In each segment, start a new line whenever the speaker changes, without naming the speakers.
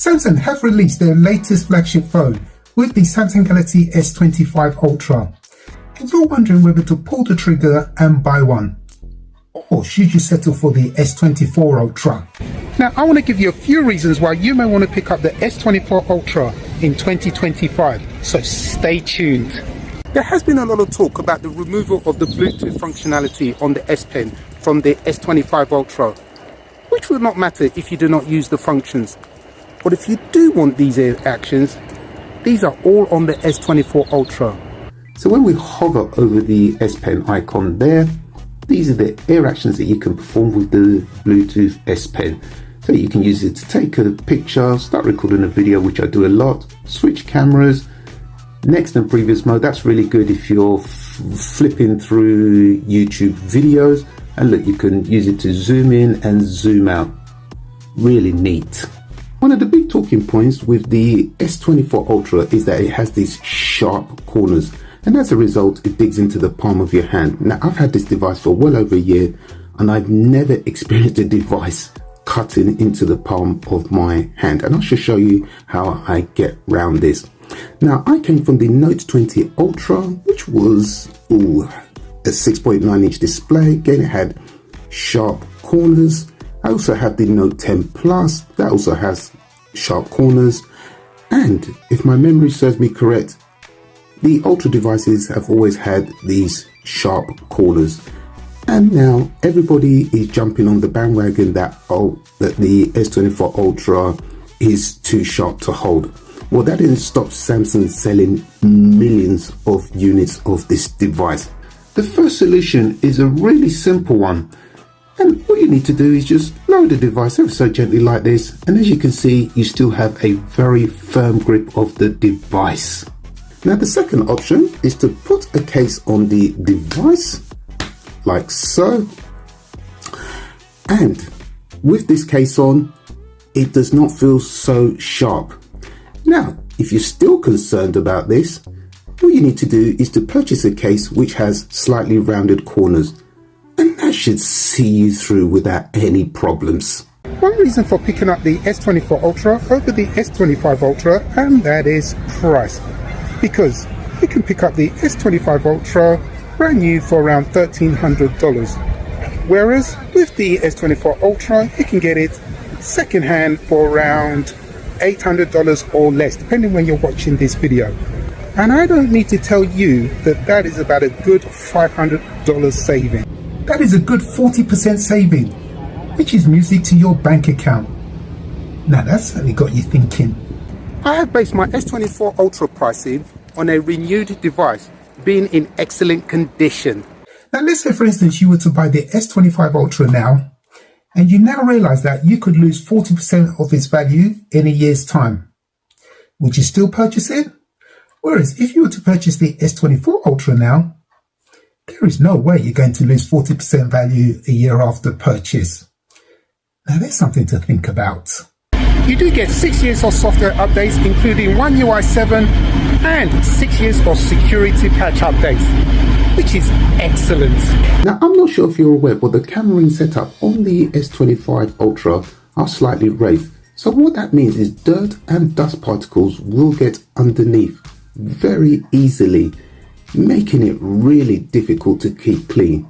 Samsung have released their latest flagship phone with the Samsung Galaxy S25 Ultra, and you're wondering whether to pull the trigger and buy one, or should you settle for the S24 Ultra? Now, I want to give you a few reasons why you may want to pick up the S24 Ultra in 2025, so stay tuned. There has been a lot of talk about the removal of the Bluetooth functionality on the S Pen from the S25 Ultra, which will not matter if you do not use the functions. But if you do want these actions, these are all on the S24 Ultra. So when we hover over the S Pen icon there, these are the air actions that you can perform with the Bluetooth S Pen. So you can use it to take a picture, start recording a video, which I do a lot, switch cameras, next and previous mode. That's really good if you're flipping through YouTube videos. And look, you can use it to zoom in and zoom out. Really neat. One of the big talking points with the S24 Ultra is that it has these sharp corners, and as a result it digs into the palm of your hand. Now, I've had this device for well over a year and I've never experienced a device cutting into the palm of my hand, and I shall show you how I get around this. Now, I came from the Note 20 Ultra, which was a 6.9 inch display. Again, it had sharp corners. I also have the Note 10 Plus, that also has sharp corners, and if my memory serves me correct, the Ultra devices have always had these sharp corners. And now everybody is jumping on the bandwagon that the S24 Ultra is too sharp to hold. Well, that didn't stop Samsung selling millions of units of this device. The first solution is a really simple one. And all you need to do is just lower the device ever so gently like this, and as you can see, you still have a very firm grip of the device. Now, the second option is to put a case on the device like so, and with this case on, it does not feel so sharp. Now, if you're still concerned about this, all you need to do is to purchase a case which has slightly rounded corners, and that should see you through without any problems. One reason for picking up the S24 Ultra over the S25 Ultra, and that is price. Because you can pick up the S25 Ultra brand new for around $1,300. Whereas with the S24 Ultra, you can get it second hand for around $800 or less, depending when you're watching this video. And I don't need to tell you that that is about a good $500 saving. That is a good 40% saving, which is music to your bank account. Now, that's certainly got you thinking. I have based my S24 Ultra pricing on a renewed device being in excellent condition. Now, let's say for instance you were to buy the S25 Ultra now, and you now realize that you could lose 40% of its value in a year's time. Would you still purchase it? Whereas if you were to purchase the S24 Ultra now, there is no way you're going to lose 40% value a year after purchase. Now, there's something to think about. You do get 6 years of software updates, including One UI 7 and 6 years of security patch updates, which is excellent. Now, I'm not sure if you're aware, but the camera setup on the S25 Ultra are slightly raised. So what that means is dirt and dust particles will get underneath very easily, making it really difficult to keep clean.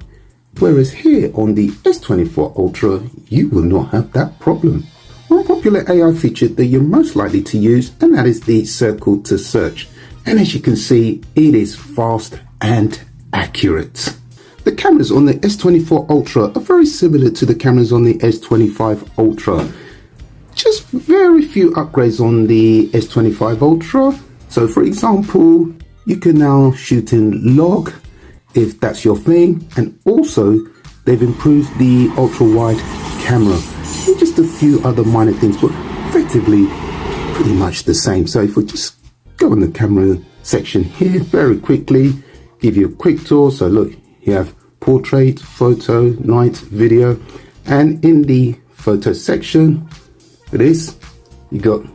Whereas here on the S24 Ultra, you will not have that problem. One popular AI feature that you're most likely to use, and that is the circle to search. And as you can see, it is fast and accurate. The cameras on the S24 Ultra are very similar to the cameras on the S25 Ultra. Just very few upgrades on the S25 Ultra. So for example, you can now shoot in log if that's your thing, and also they've improved the ultra wide camera and just a few other minor things, but effectively pretty much the same. So if we just go on the camera section here very quickly, give you a quick tour. So look, you have portrait, photo, night, video, and in the photo section, it is, you got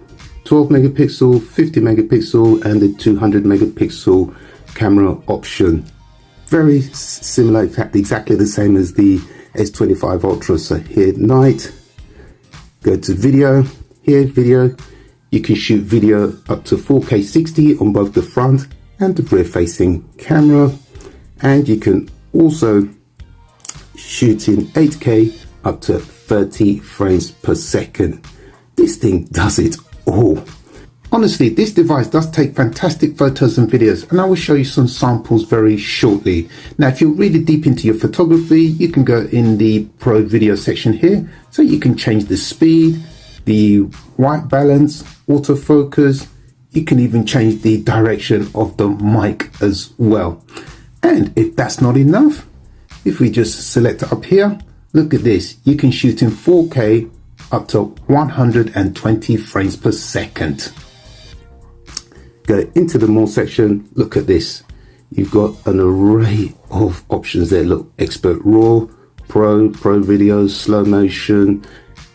12 megapixel, 50 megapixel, and the 200 megapixel camera option. Very similar, in fact, exactly the same as the S25 Ultra. So here, night, go to video, here, video, You can shoot video up to 4K 60 on both the front and the rear facing camera, and you can also shoot in 8K up to 30 frames per second. This thing does it all. Honestly, this device does take fantastic photos and videos, and I will show you some samples very shortly. Now, if you're really deep into your photography, you can go in the Pro Video section here, so you can change the speed, the white balance, autofocus. You can even change the direction of the mic as well. And if that's not enough, if we just select it up here, look at this. You can shoot in 4K up to 120 frames per second. Go into the more section, look at this. You've got an array of options there. Look, expert raw, pro video, slow motion,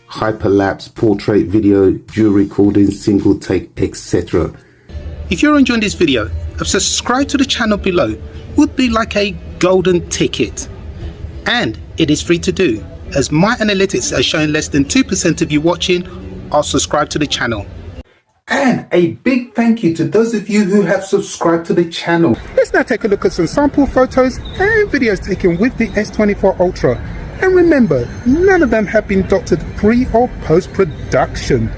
hyperlapse, portrait video, dual recording, single take, etc. If you're enjoying this video, subscribe to the channel below would be like a golden ticket. And it is free to do, as my analytics are showing less than 2% of you watching are subscribed to the channel. And a big thank you to those of you who have subscribed to the channel. Let's now take a look at some sample photos and videos taken with the S24 Ultra. And remember, none of them have been doctored pre or post production.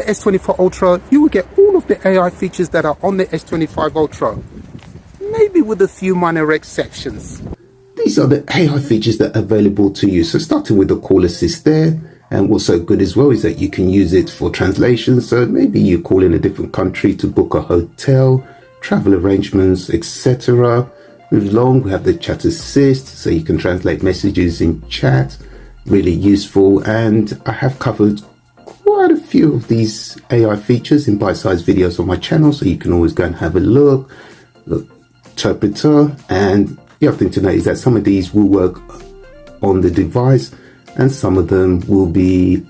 S24 Ultra, you will get all of the AI features that are on the S25 Ultra, maybe with a few minor exceptions. These are the AI features that are available to you. So starting with the call assist there, and what's so good as well is that you can use it for translation. So maybe you call in a different country to book a hotel, travel arrangements, etc. Move along, we have the chat assist, so you can translate messages in chat. Really useful, and I have covered quite a few of these AI features in bite-sized videos on my channel, so you can always go and have a look. Look, interpreter, and the other thing to note is that some of these will work on the device and some of them will be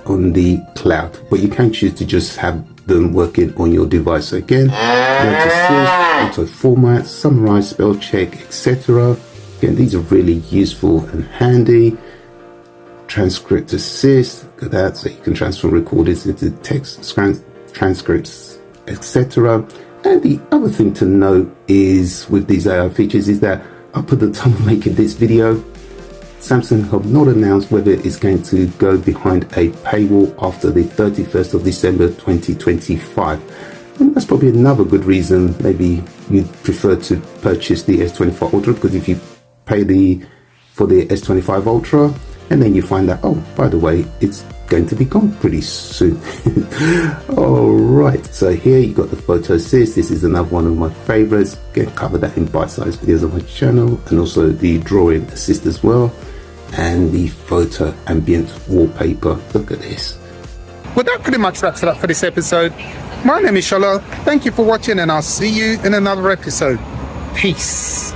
on the cloud, but you can choose to just have them working on your device. So again, note assist, auto format, summarize, spell check, etc. Again, these are really useful and handy. Transcript assist, look at that, so you can transform recordings into text, transcripts, etc. And the other thing to note is with these AI features is that up at the time of making this video, Samsung have not announced whether it's going to go behind a paywall after the 31st of December 2025. And that's probably another good reason maybe you'd prefer to purchase the S24 Ultra, because if you pay for the S25 Ultra, and then you find that, oh, by the way, it's going to be gone pretty soon. All right, so here you got the photo assist. This is another one of my favorites. Again, cover that in bite-sized videos on my channel, and also the drawing assist as well, and the photo ambient wallpaper. Look at this. Well, that pretty much wraps it up for this episode. My name is Shola. Thank you for watching, and I'll see you in another episode. Peace.